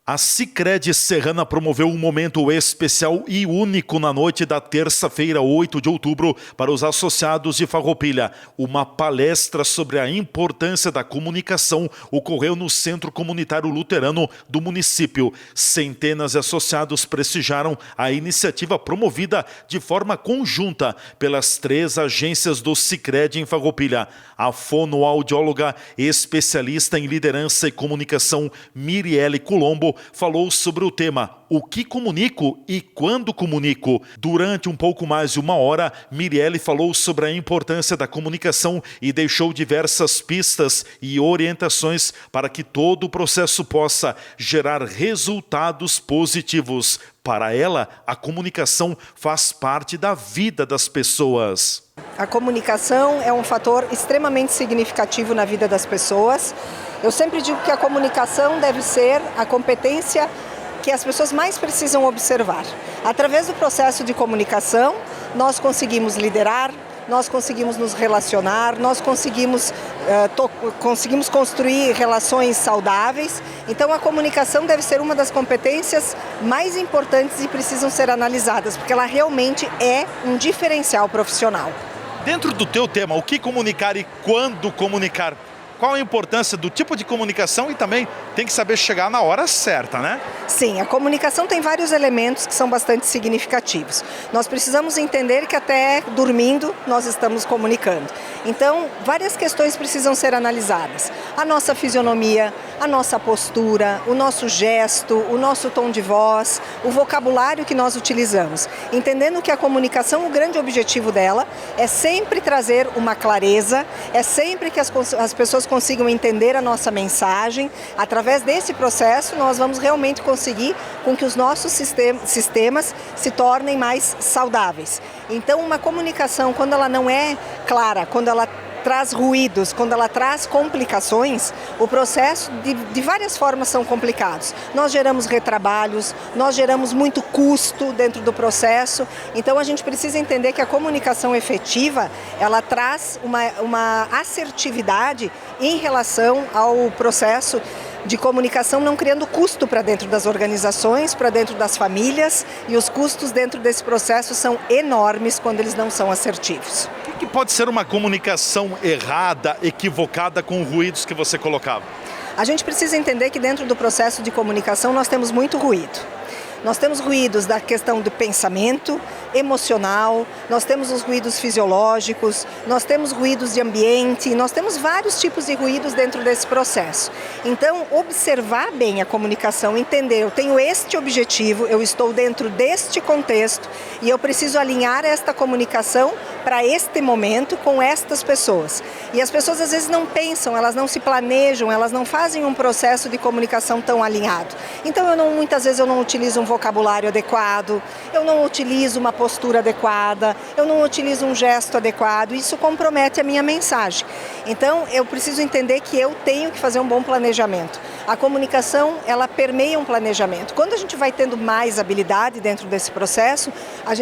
A Sicredi Serrana promoveu um momento especial e único na noite da terça-feira, 8 de outubro, para os associados de Farroupilha. Uma palestra sobre a importância da comunicação ocorreu no Centro Comunitário Luterano do município. Centenas de associados prestigiaram a iniciativa promovida de forma conjunta pelas 3 agências do Sicredi em Farroupilha. A fonoaudióloga especialista em liderança e comunicação Mirielle Colombo falou sobre o tema O que comunico e quando comunico. Durante um pouco mais de 1 hora, Mirielle falou sobre a importância da comunicação e deixou diversas pistas e orientações para que todo o processo possa gerar resultados positivos. Para ela, a comunicação faz parte da vida das pessoas. A comunicação é um fator extremamente significativo na vida das pessoas. Eu sempre digo que a comunicação deve ser a competência que as pessoas mais precisam observar. Através do processo de comunicação, nós conseguimos liderar, nós conseguimos nos relacionar, nós conseguimos construir relações saudáveis. Então a comunicação deve ser uma das competências mais importantes e precisam ser analisadas, porque ela realmente é um diferencial profissional. Dentro do teu tema, o que comunicar e quando comunicar? Qual a importância do tipo de comunicação e também tem que saber chegar na hora certa, né? Sim, a comunicação tem vários elementos que são bastante significativos. Nós precisamos entender que até dormindo nós estamos comunicando. Então, várias questões precisam ser analisadas. A nossa fisionomia, a nossa postura, o nosso gesto, o nosso tom de voz, o vocabulário que nós utilizamos. Entendendo que a comunicação, o grande objetivo dela é sempre trazer uma clareza, é sempre que as pessoas consigam entender a nossa mensagem. Através desse processo, nós vamos realmente conseguir com que os nossos sistemas se tornem mais saudáveis. Então, uma comunicação, quando ela não é clara, quando ela traz ruídos, quando ela traz complicações, o processo de várias formas são complicados. Nós geramos retrabalhos, nós geramos muito custo dentro do processo, então a gente precisa entender que a comunicação efetiva, ela traz uma assertividade em relação ao processo de comunicação, não criando custo para dentro das organizações, para dentro das famílias, e os custos dentro desse processo são enormes quando eles não são assertivos. O que pode ser uma comunicação errada, equivocada com ruídos que você colocava? A gente precisa entender que dentro do processo de comunicação nós temos muito ruído. Nós temos ruídos da questão do pensamento, emocional, nós temos os ruídos fisiológicos, nós temos ruídos de ambiente, nós temos vários tipos de ruídos dentro desse processo. Então, observar bem a comunicação, entender, eu tenho este objetivo, eu estou dentro deste contexto e eu preciso alinhar esta comunicação para este momento com estas pessoas. E as pessoas às vezes não pensam, elas não se planejam, elas não fazem um processo de comunicação tão alinhado. Então, muitas vezes eu não utilizo um vocabulário adequado, eu não utilizo uma postura adequada, eu não utilizo um gesto adequado, isso compromete a minha mensagem. Então, eu preciso entender que eu tenho que fazer um bom planejamento. A comunicação, ela permeia um planejamento. Quando a gente vai tendo mais habilidade dentro desse processo,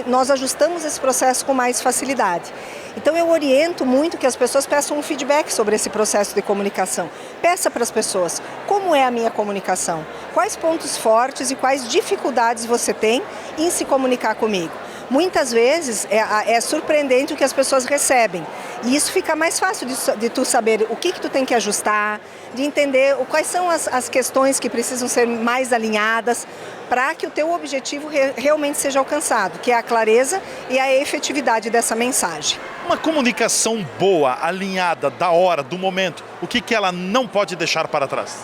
nós ajustamos esse processo com mais facilidade. Então, eu oriento muito que as pessoas peçam um feedback sobre esse processo de comunicação. Peça para as pessoas, como é a minha comunicação? Quais pontos fortes e quais dificuldades você tem em se comunicar comigo? Muitas vezes é surpreendente o que as pessoas recebem. E isso fica mais fácil de tu saber o que tu tem que ajustar, de entender quais são as questões que precisam ser mais alinhadas para que o teu objetivo realmente seja alcançado, que é a clareza e a efetividade dessa mensagem. Uma comunicação boa, alinhada, da hora, do momento, o que ela não pode deixar para trás?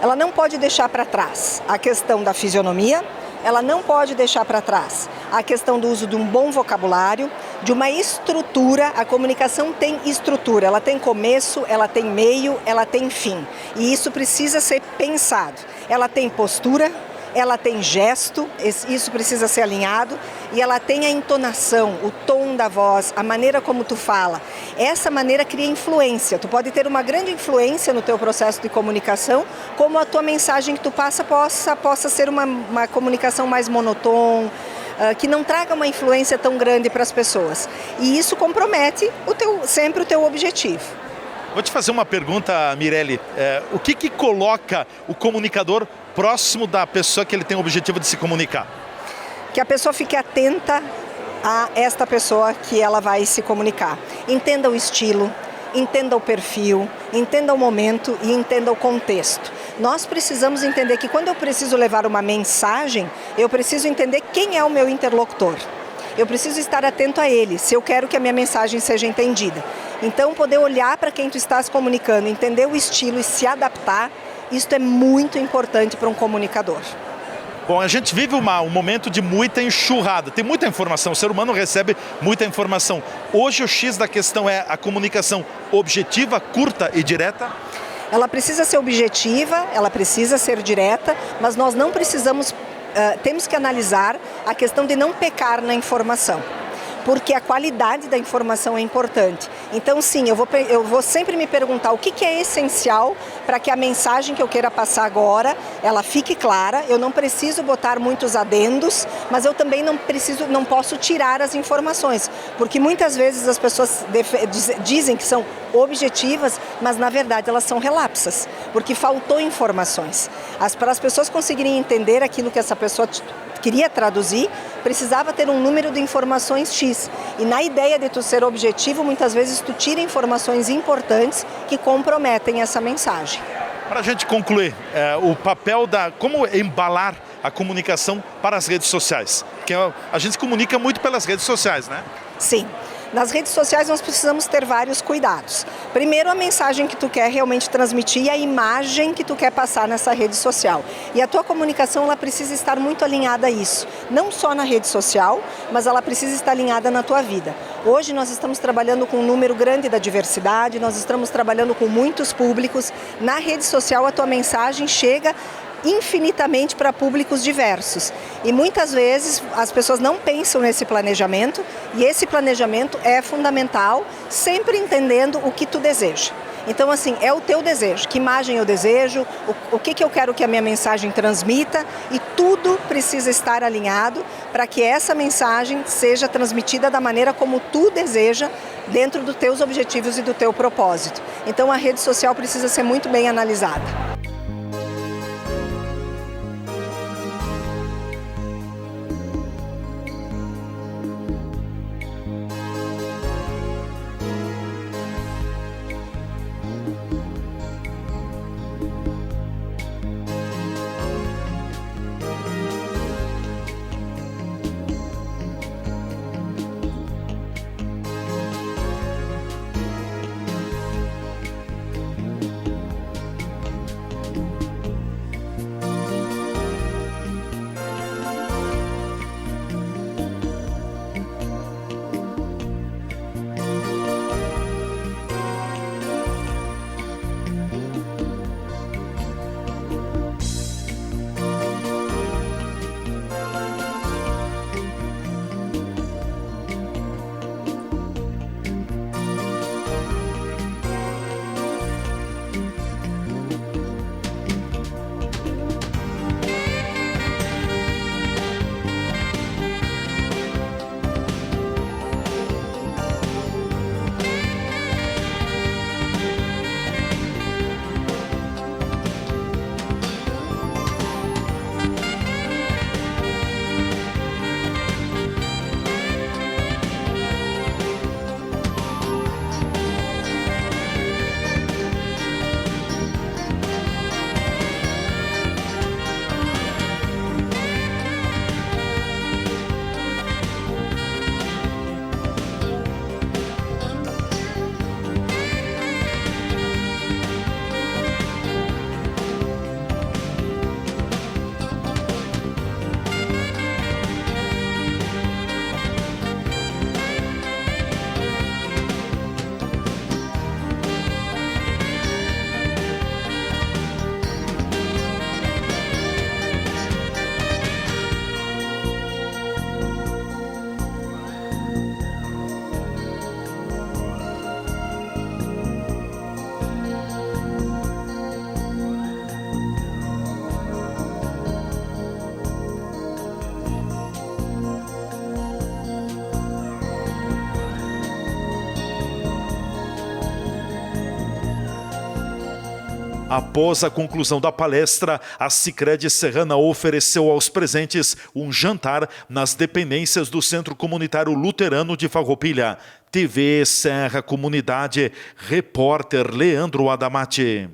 Ela não pode deixar para trás a questão da fisionomia, ela não pode deixar para trás a questão do uso de um bom vocabulário, de uma estrutura. A comunicação tem estrutura, ela tem começo, ela tem meio, ela tem fim. E isso precisa ser pensado. Ela tem postura, ela tem gesto, isso precisa ser alinhado, e ela tem a entonação, o tom da voz, a maneira como tu fala. Essa maneira cria influência. Tu pode ter uma grande influência no teu processo de comunicação, como a tua mensagem que tu passa possa ser uma comunicação mais monotônica, que não traga uma influência tão grande para as pessoas. E isso compromete sempre o teu objetivo. Vou te fazer uma pergunta, Mirelle. O que coloca o comunicador próximo da pessoa que ele tem o objetivo de se comunicar? Que a pessoa fique atenta a esta pessoa que ela vai se comunicar. Entenda o estilo, entenda o perfil, entenda o momento e entenda o contexto. Nós precisamos entender que quando eu preciso levar uma mensagem, eu preciso entender quem é o meu interlocutor. Eu preciso estar atento a ele, se eu quero que a minha mensagem seja entendida. Então, poder olhar para quem tu está se comunicando, entender o estilo e se adaptar, isso é muito importante para um comunicador. Bom, a gente vive um momento de muita enxurrada, tem muita informação, o ser humano recebe muita informação. Hoje o X da questão é a comunicação objetiva, curta e direta? Ela precisa ser objetiva, ela precisa ser direta, mas nós não precisamos, temos que analisar a questão de não pecar na informação. Porque a qualidade da informação é importante. Então, sim, eu vou sempre me perguntar o que é essencial para que a mensagem que eu queira passar agora, ela fique clara. Eu não preciso botar muitos adendos, mas eu também não posso tirar as informações. Porque muitas vezes as pessoas dizem que são objetivas, mas na verdade elas são relapsas, porque faltou informações. Para as pessoas conseguirem entender aquilo que essa pessoa queria traduzir, precisava ter um número de informações X. E na ideia de tu ser objetivo, muitas vezes tu tira informações importantes que comprometem essa mensagem. Para a gente concluir, o papel como embalar a comunicação para as redes sociais? Porque a gente se comunica muito pelas redes sociais, né? Sim. Nas redes sociais nós precisamos ter vários cuidados. Primeiro, a mensagem que tu quer realmente transmitir e a imagem que tu quer passar nessa rede social. E a tua comunicação ela precisa estar muito alinhada a isso. Não só na rede social, mas ela precisa estar alinhada na tua vida. Hoje nós estamos trabalhando com um número grande da diversidade, nós estamos trabalhando com muitos públicos. Na rede social a tua mensagem chega infinitamente para públicos diversos. E muitas vezes as pessoas não pensam nesse planejamento e esse planejamento é fundamental, sempre entendendo o que tu deseja. Então, assim, é o teu desejo, que imagem eu desejo, o que eu quero que a minha mensagem transmita e tudo precisa estar alinhado para que essa mensagem seja transmitida da maneira como tu deseja, dentro dos teus objetivos e do teu propósito. Então, a rede social precisa ser muito bem analisada. Após a conclusão da palestra, a Sicredi Serrana ofereceu aos presentes um jantar nas dependências do Centro Comunitário Luterano de Farroupilha. TV Serra Comunidade, repórter Leandro Adamati.